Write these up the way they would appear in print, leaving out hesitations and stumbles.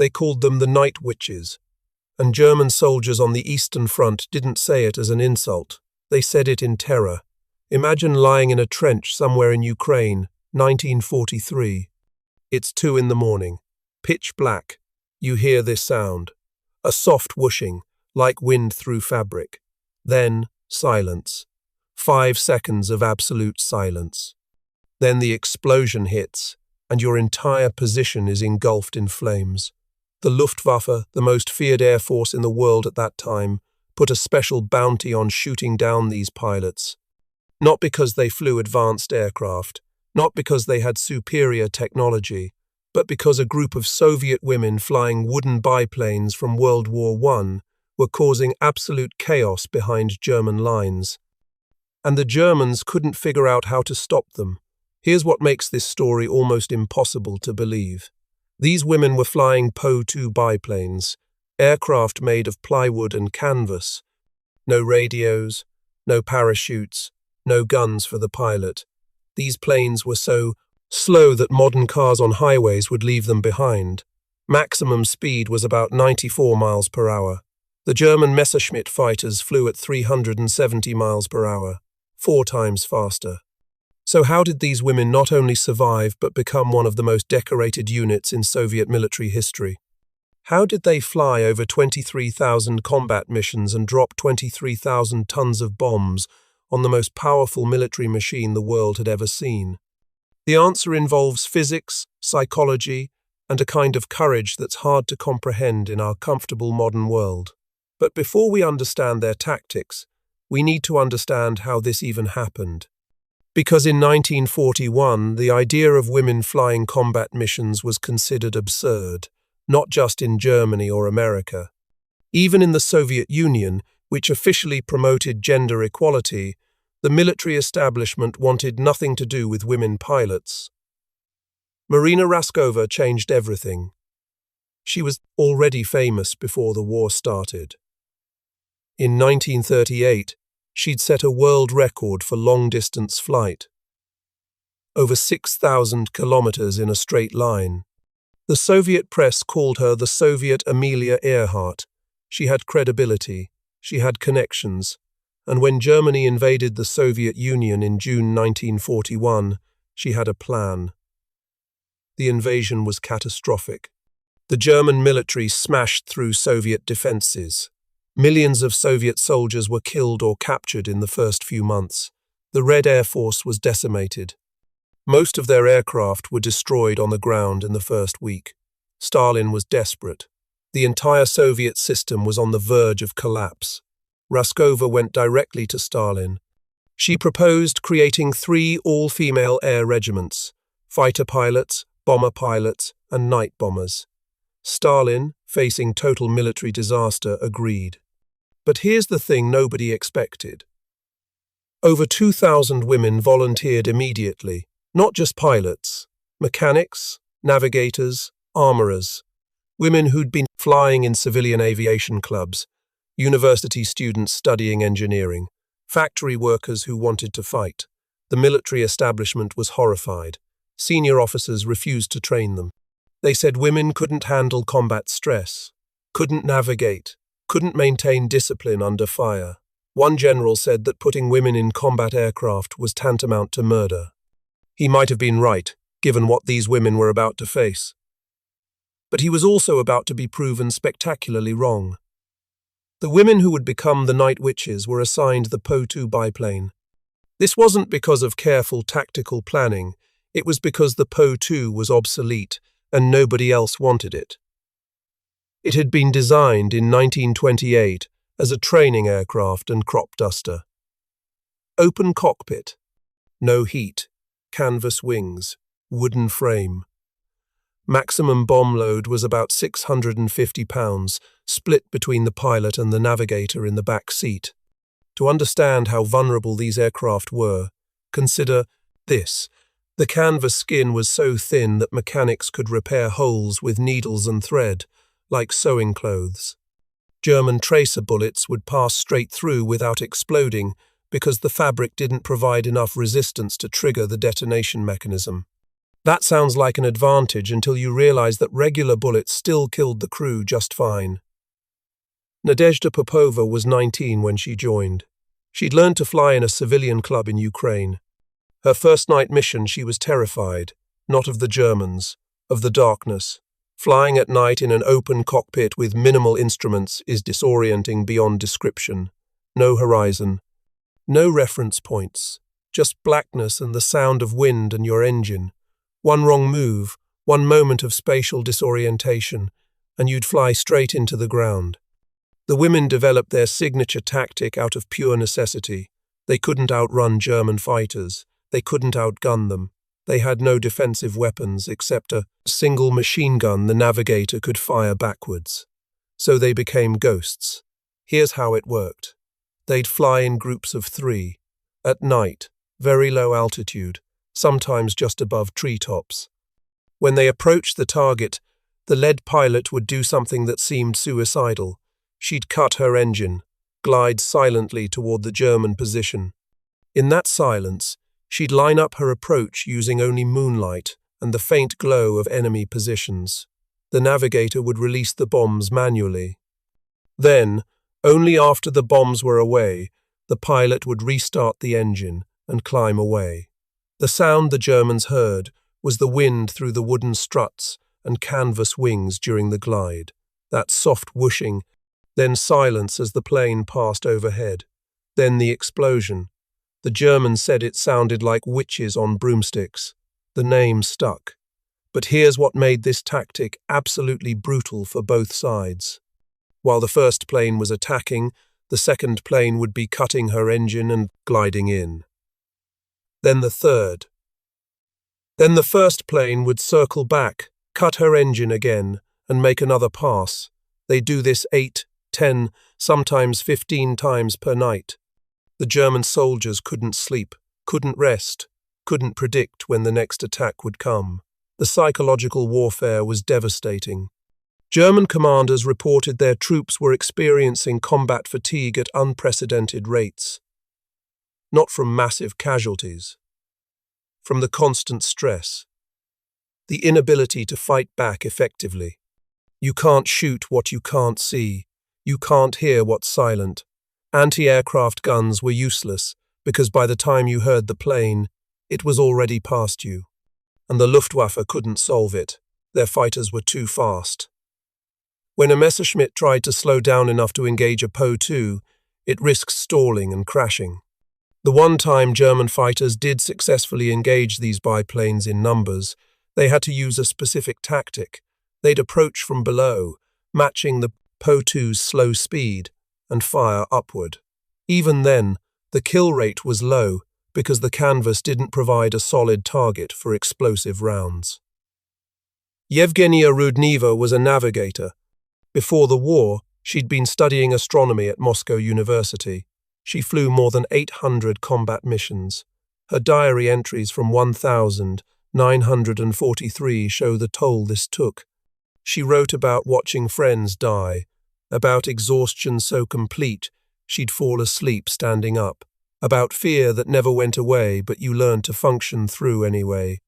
They called them the Night Witches, and German soldiers on the Eastern Front didn't say it as an insult. They said it in terror. Imagine lying in a trench somewhere in Ukraine, 1943. It's 2 a.m, pitch black. You hear this sound. A soft whooshing, like wind through fabric. Then, silence. 5 seconds of absolute silence. Then the explosion hits, and your entire position is engulfed in flames. The Luftwaffe, the most feared air force in the world at that time, put a special bounty on shooting down these pilots. Not because they flew advanced aircraft, not because they had superior technology, but because a group of Soviet women flying wooden biplanes from World War I were causing absolute chaos behind German lines. And the Germans couldn't figure out how to stop them. Here's what makes this story almost impossible to believe. These women were flying Po-2 biplanes, aircraft made of plywood and canvas. No radios, no parachutes, no guns for the pilot. These planes were so slow that modern cars on highways would leave them behind. Maximum speed was about 94 miles per hour. The German Messerschmitt fighters flew at 370 miles per hour, 4 times faster. So how did these women not only survive but become one of the most decorated units in Soviet military history? How did they fly over 23,000 combat missions and drop 23,000 tons of bombs on the most powerful military machine the world had ever seen? The answer involves physics, psychology, and a kind of courage that's hard to comprehend in our comfortable modern world. But before we understand their tactics, we need to understand how this even happened. Because in 1941, the idea of women flying combat missions was considered absurd, not just in Germany or America. Even in the Soviet Union, which officially promoted gender equality, the military establishment wanted nothing to do with women pilots. Marina Raskova changed everything. She was already famous before the war started. In 1938, she'd set a world record for long-distance flight. Over 6,000 kilometers in a straight line. The Soviet press called her the Soviet Amelia Earhart. She had credibility, she had connections, and when Germany invaded the Soviet Union in June 1941, she had a plan. The invasion was catastrophic. The German military smashed through Soviet defenses. Millions of Soviet soldiers were killed or captured in the first few months. The Red Air Force was decimated. Most of their aircraft were destroyed on the ground in the first week. Stalin was desperate. The entire Soviet system was on the verge of collapse. Raskova went directly to Stalin. She proposed creating 3 all-female air regiments: fighter pilots, bomber pilots, and night bombers. Stalin, facing total military disaster, agreed. But here's the thing nobody expected. Over 2,000 women volunteered immediately, not just pilots, mechanics, navigators, armorers, women who'd been flying in civilian aviation clubs, university students studying engineering, factory workers who wanted to fight. The military establishment was horrified. Senior officers refused to train them. They said women couldn't handle combat stress, couldn't navigate, couldn't maintain discipline under fire. One general said that putting women in combat aircraft was tantamount to murder. He might have been right, given what these women were about to face. But he was also about to be proven spectacularly wrong. The women who would become the Night Witches were assigned the Po-2 biplane. This wasn't because of careful tactical planning, it was because the Po-2 was obsolete and nobody else wanted it. It had been designed in 1928 as a training aircraft and crop duster. Open cockpit, no heat, canvas wings, wooden frame. Maximum bomb load was about 650 pounds, split between the pilot and the navigator in the back seat. To understand how vulnerable these aircraft were, consider this. The canvas skin was so thin that mechanics could repair holes with needles and thread, like sewing clothes. German tracer bullets would pass straight through without exploding because the fabric didn't provide enough resistance to trigger the detonation mechanism. That sounds like an advantage until you realize that regular bullets still killed the crew just fine. Nadezhda Popova was 19 when she joined. She'd learned to fly in a civilian club in Ukraine. Her first night mission, she was terrified, not of the Germans, of the darkness. Flying at night in an open cockpit with minimal instruments is disorienting beyond description. No horizon, no reference points, just blackness and the sound of wind and your engine. One wrong move, one moment of spatial disorientation, and you'd fly straight into the ground. The women developed their signature tactic out of pure necessity. They couldn't outrun German fighters. They couldn't outgun them. They had no defensive weapons except a single machine gun the navigator could fire backwards. So they became ghosts. Here's how it worked. They'd fly in groups of 3. At night, very low altitude, sometimes just above treetops. When they approached the target, the lead pilot would do something that seemed suicidal. She'd cut her engine, glide silently toward the German position. In that silence, she'd line up her approach using only moonlight and the faint glow of enemy positions. The navigator would release the bombs manually. Then, only after the bombs were away, the pilot would restart the engine and climb away. The sound the Germans heard was the wind through the wooden struts and canvas wings during the glide, that soft whooshing, then silence as the plane passed overhead, then the explosion. The Germans said it sounded like witches on broomsticks. The name stuck. But here's what made this tactic absolutely brutal for both sides. While the first plane was attacking, the second plane would be cutting her engine and gliding in. Then the third. Then the first plane would circle back, cut her engine again, and make another pass. They do this 8, 10, sometimes 15 times per night. The German soldiers couldn't sleep, couldn't rest, couldn't predict when the next attack would come. The psychological warfare was devastating. German commanders reported their troops were experiencing combat fatigue at unprecedented rates. Not from massive casualties, from the constant stress, the inability to fight back effectively. You can't shoot what you can't see. You can't hear what's silent. Anti-aircraft guns were useless because by the time you heard the plane, it was already past you. And the Luftwaffe couldn't solve it. Their fighters were too fast. When a Messerschmitt tried to slow down enough to engage a Po-2, it risked stalling and crashing. The one time German fighters did successfully engage these biplanes in numbers, they had to use a specific tactic. They'd approach from below, matching the Po-2's slow speed, and fire upward. Even then, the kill rate was low because the canvas didn't provide a solid target for explosive rounds. Yevgenia Rudneva was a navigator. Before the war, she'd been studying astronomy at Moscow University. She flew more than 800 combat missions. Her diary entries from 1943 show the toll this took. She wrote about watching friends die, about exhaustion so complete she'd fall asleep standing up, about fear that never went away but you learned to function through anyway.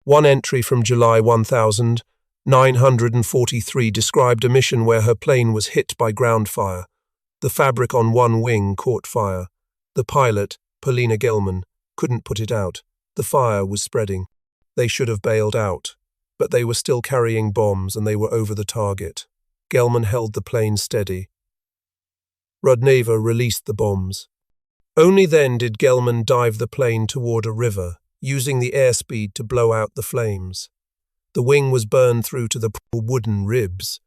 One entry from July 1943 described a mission where her plane was hit by ground fire. The fabric on one wing caught fire. The pilot, Polina Gelman, couldn't put it out. The fire was spreading. They should have bailed out, but they were still carrying bombs and they were over the target. Gelman held the plane steady. Rudneva released the bombs. Only then did Gelman dive the plane toward a river, using the airspeed to blow out the flames. The wing was burned through to the wooden ribs.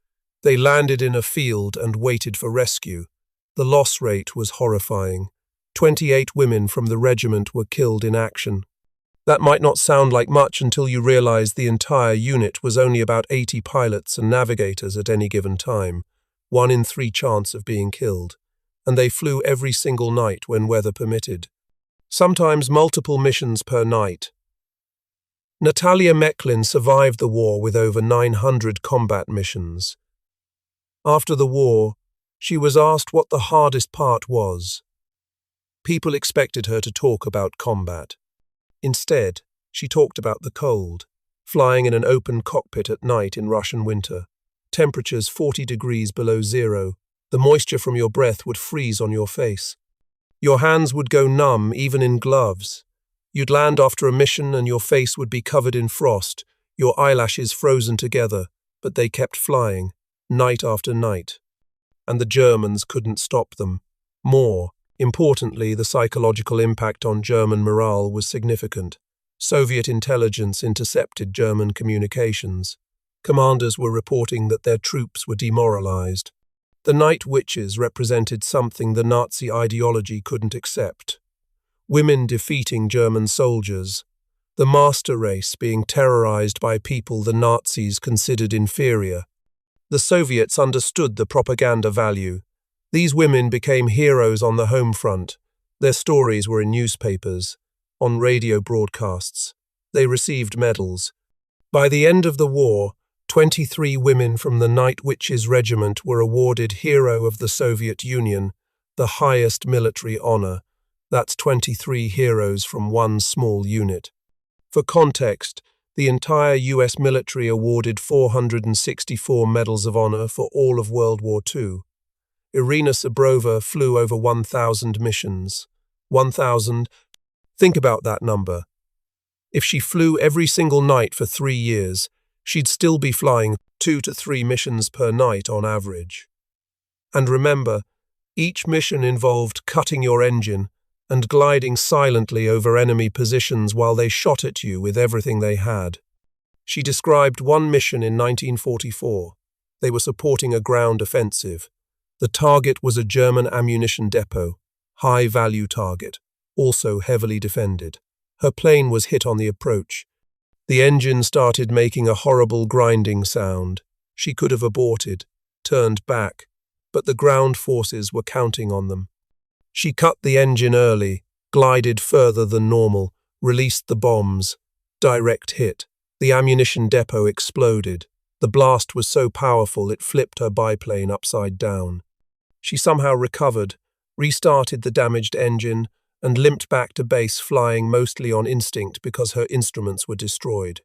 They landed in a field and waited for rescue. The loss rate was horrifying. 28 women from the regiment were killed in action. That might not sound like much until you realize the entire unit was only about 80 pilots and navigators at any given time, 1 in 3 chance of being killed, and they flew every single night when weather permitted. Sometimes multiple missions per night. Natalia Meklin survived the war with over 900 combat missions. After the war, she was asked what the hardest part was. People expected her to talk about combat. Instead, she talked about the cold. flying in an open cockpit at night in Russian winter. Temperatures 40 degrees below zero. The moisture from your breath would freeze on your face. Your hands would go numb, even in gloves. You'd land after a mission and your face would be covered in frost, your eyelashes frozen together, but they kept flying, night after night. And the Germans couldn't stop them. More importantly, the psychological impact on German morale was significant. Soviet intelligence intercepted German communications. Commanders were reporting that their troops were demoralized. The Night Witches represented something the Nazi ideology couldn't accept. Women defeating German soldiers, the master race being terrorized by people the Nazis considered inferior. The Soviets understood the propaganda value. These women became heroes on the home front. Their stories were in newspapers, on radio broadcasts. They received medals. By the end of the war, 23 women from the Night Witches regiment were awarded Hero of the Soviet Union, the highest military honor. That's 23 heroes from one small unit. For context, the entire US military awarded 464 medals of honor for all of World War II. Irina Sabrova flew over 1,000 missions. 1,000. Think about that number. If she flew every single night for 3 years, she'd still be flying 2 to 3 missions per night on average. And remember, each mission involved cutting your engine and gliding silently over enemy positions while they shot at you with everything they had. She described one mission in 1944. They were supporting a ground offensive. The target was a German ammunition depot, high-value target, also heavily defended. Her plane was hit on the approach. The engine started making a horrible grinding sound. She could have aborted, turned back, but the ground forces were counting on them. She cut the engine early, glided further than normal, released the bombs. Direct hit. The ammunition depot exploded. The blast was so powerful it flipped her biplane upside down. She somehow recovered, restarted the damaged engine, and limped back to base flying mostly on instinct because her instruments were destroyed.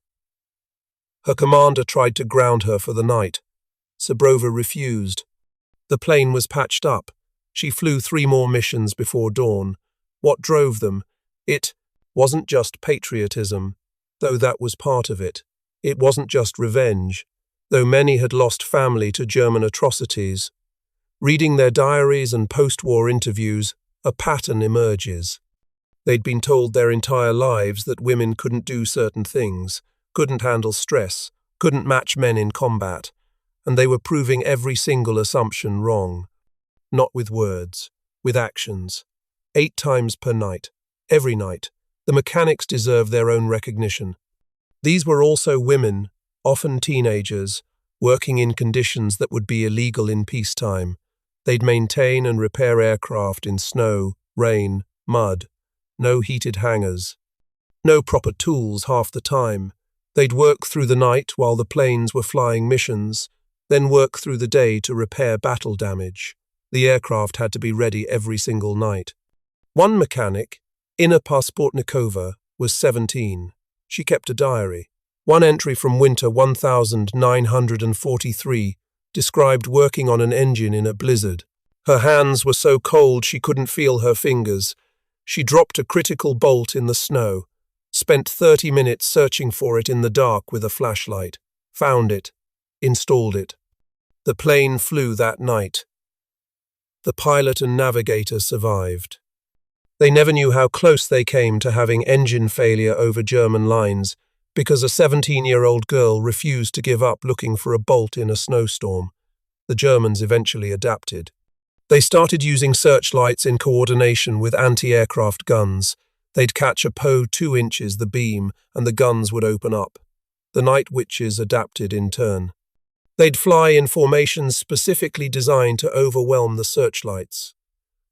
Her commander tried to ground her for the night. Sabrova refused. The plane was patched up. She flew 3 more missions before dawn. What drove them? It wasn't just patriotism, though that was part of it. It wasn't just revenge, though many had lost family to German atrocities. Reading their diaries and post-war interviews, a pattern emerges. They'd been told their entire lives that women couldn't do certain things, couldn't handle stress, couldn't match men in combat, and they were proving every single assumption wrong. Not with words, with actions. 8 times per night, every night. The mechanics deserve their own recognition. These were also women, often teenagers, working in conditions that would be illegal in peacetime. They'd maintain and repair aircraft in snow, rain, mud. No heated hangars. No proper tools half the time. They'd work through the night while the planes were flying missions, then work through the day to repair battle damage. The aircraft had to be ready every single night. One mechanic, Inna Pasportnikova, was 17. She kept a diary. One entry from winter 1943 described working on an engine in a blizzard. Her hands were so cold she couldn't feel her fingers. She dropped a critical bolt in the snow, spent 30 minutes searching for it in the dark with a flashlight, found it, installed it. The plane flew that night. The pilot and navigator survived. They never knew how close they came to having engine failure over German lines because a 17-year-old girl refused to give up looking for a bolt in a snowstorm. The Germans eventually adapted. They started using searchlights in coordination with anti-aircraft guns. They'd catch a PO 2 inches the beam and the guns would open up. The Night Witches adapted in turn. They'd fly in formations specifically designed to overwhelm the searchlights.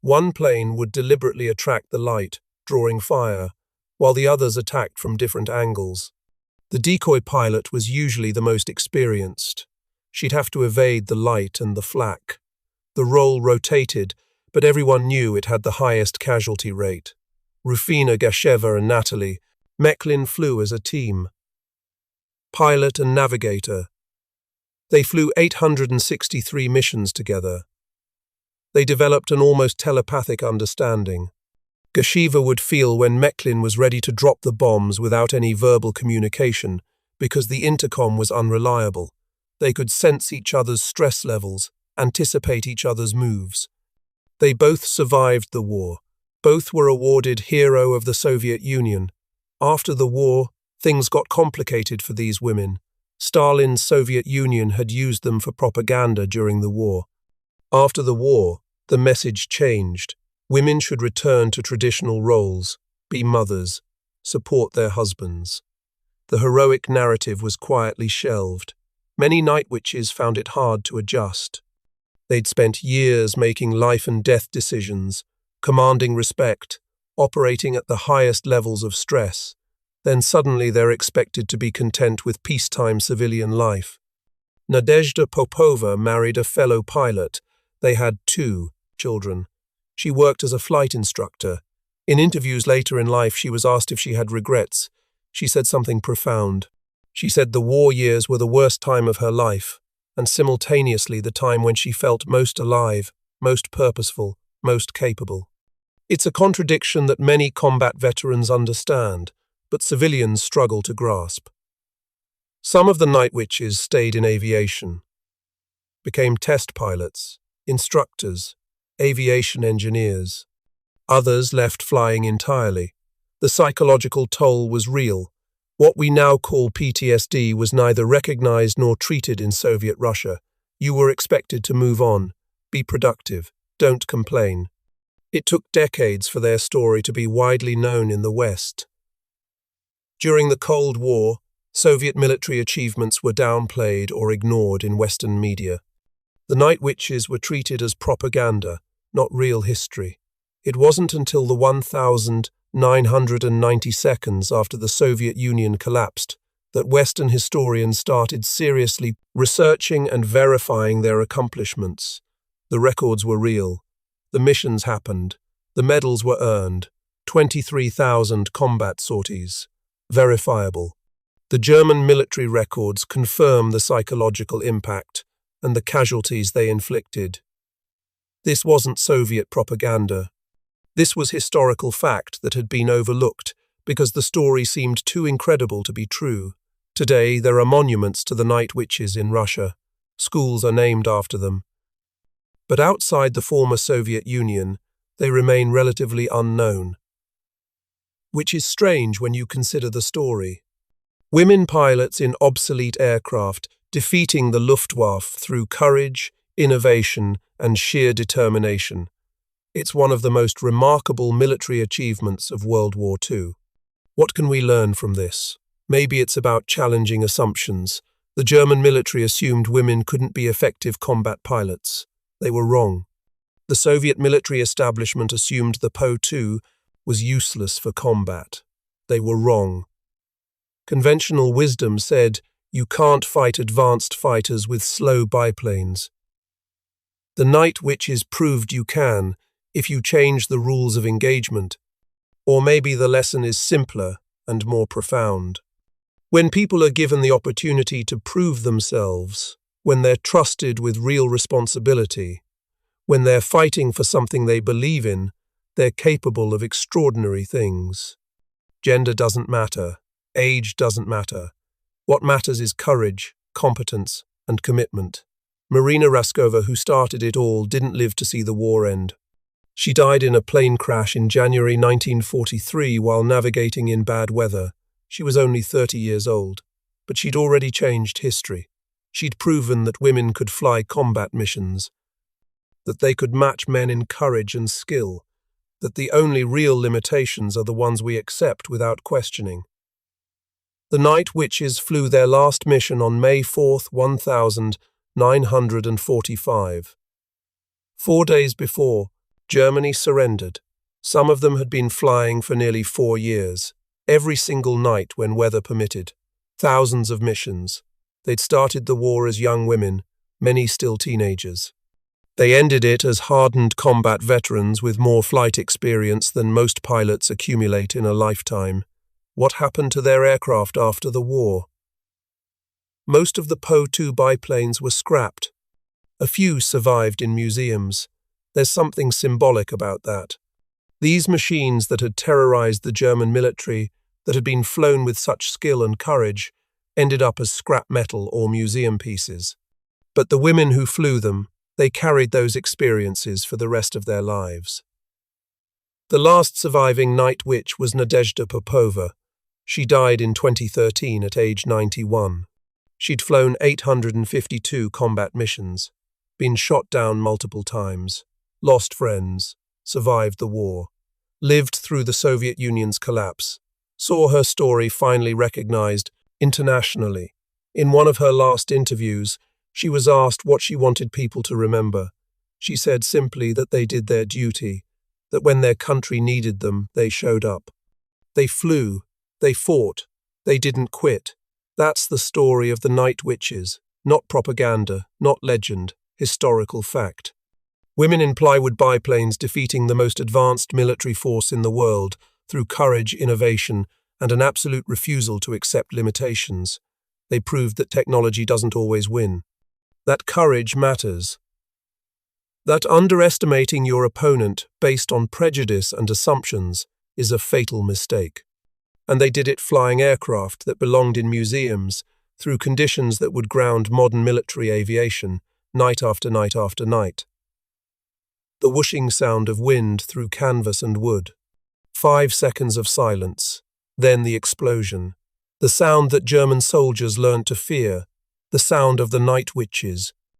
One plane would deliberately attract the light, drawing fire, while the others attacked from different angles. The decoy pilot was usually the most experienced. She'd have to evade the light and the flak. The role rotated, but everyone knew it had the highest casualty rate. Rufina Gasheva and Natalie, Mechlin flew as a team. pilot and navigator. They flew 863 missions together. They developed an almost telepathic understanding. Gashiva would feel when Mechlin was ready to drop the bombs without any verbal communication because the intercom was unreliable. They could sense each other's stress levels, anticipate each other's moves. They both survived the war. Both were awarded Hero of the Soviet Union. After the war, things got complicated for these women. Stalin's Soviet Union had used them for propaganda during the war. After the war, the message changed. Women should return to traditional roles, be mothers, support their husbands. The heroic narrative was quietly shelved. Many night witches found it hard to adjust. They'd spent years making life and death decisions, commanding respect, operating at the highest levels of stress. Then suddenly they're expected to be content with peacetime civilian life. Nadezhda Popova married a fellow pilot. They had 2 children. She worked as a flight instructor. In interviews later in life, she was asked if she had regrets. She said something profound. She said the war years were the worst time of her life, and simultaneously the time when she felt most alive, most purposeful, most capable. It's a contradiction that many combat veterans understand, but civilians struggle to grasp. Some of the night witches stayed in aviation, became test pilots, instructors, aviation engineers. Others left flying entirely. The psychological toll was real. What we now call PTSD was neither recognized nor treated in Soviet Russia. You were expected to move on, be productive, don't complain. It took decades for their story to be widely known in the West. During the Cold War, Soviet military achievements were downplayed or ignored in Western media. The night witches were treated as propaganda, not real history. It wasn't until the 1990 seconds after the Soviet Union collapsed that Western historians started seriously researching and verifying their accomplishments. The records were real. The missions happened. The medals were earned. 23,000 combat sorties. Verifiable. The German military records confirm the psychological impact and the casualties they inflicted. This wasn't Soviet propaganda. This was historical fact that had been overlooked because the story seemed too incredible to be true. Today, there are monuments to the night witches in Russia. Schools are named after them. But outside the former Soviet Union, they remain relatively unknown. Which is strange when you consider the story. Women pilots in obsolete aircraft defeating the Luftwaffe through courage, innovation, and sheer determination. It's one of the most remarkable military achievements of World War II. What can we learn from this? Maybe it's about challenging assumptions. The German military assumed women couldn't be effective combat pilots. They were wrong. The Soviet military establishment assumed the Po-2 was useless for combat. They were wrong. Conventional wisdom said you can't fight advanced fighters with slow biplanes. The night witches proved you can if you change the rules of engagement. Or maybe the lesson is simpler and more profound. When people are given the opportunity to prove themselves, when they're trusted with real responsibility, when they're fighting for something they believe in, they're capable of extraordinary things. Gender doesn't matter. Age doesn't matter. What matters is courage, competence, and commitment. Marina Raskova, who started it all, didn't live to see the war end. She died in a plane crash in January 1943 while navigating in bad weather. She was only 30 years old, but she'd already changed history. She'd proven that women could fly combat missions, that they could match men in courage and skill, that the only real limitations are the ones we accept without questioning. The night witches flew their last mission on May 4, 1945. 4 days before, Germany surrendered. Some of them had been flying for nearly 4 years, every single night when weather permitted. Thousands of missions. They'd started the war as young women, many still teenagers. They ended it as hardened combat veterans with more flight experience than most pilots accumulate in a lifetime. What happened to their aircraft after the war? Most of the Po-2 biplanes were scrapped. A few survived in museums. There's something symbolic about that. These machines that had terrorized the German military, that had been flown with such skill and courage, ended up as scrap metal or museum pieces. But the women who flew them, they carried those experiences for the rest of their lives. The last surviving night witch was Nadezhda Popova. She died in 2013 at age 91. She'd flown 852 combat missions, been shot down multiple times, lost friends, survived the war, lived through the Soviet Union's collapse, saw her story finally recognized internationally. In one of her last interviews, she was asked what she wanted people to remember. She said simply that they did their duty, that when their country needed them, they showed up. They flew, they fought, they didn't quit. That's the story of the night witches, not propaganda, not legend, historical fact. Women in plywood biplanes defeating the most advanced military force in the world through courage, innovation, and an absolute refusal to accept limitations. They proved that technology doesn't always win. That courage matters. That underestimating your opponent based on prejudice and assumptions is a fatal mistake. And they did it flying aircraft that belonged in museums through conditions that would ground modern military aviation, night after night after night. The whooshing sound of wind through canvas and wood. 5 seconds of silence, then the explosion. The sound that German soldiers learned to fear, the sound of the night witches,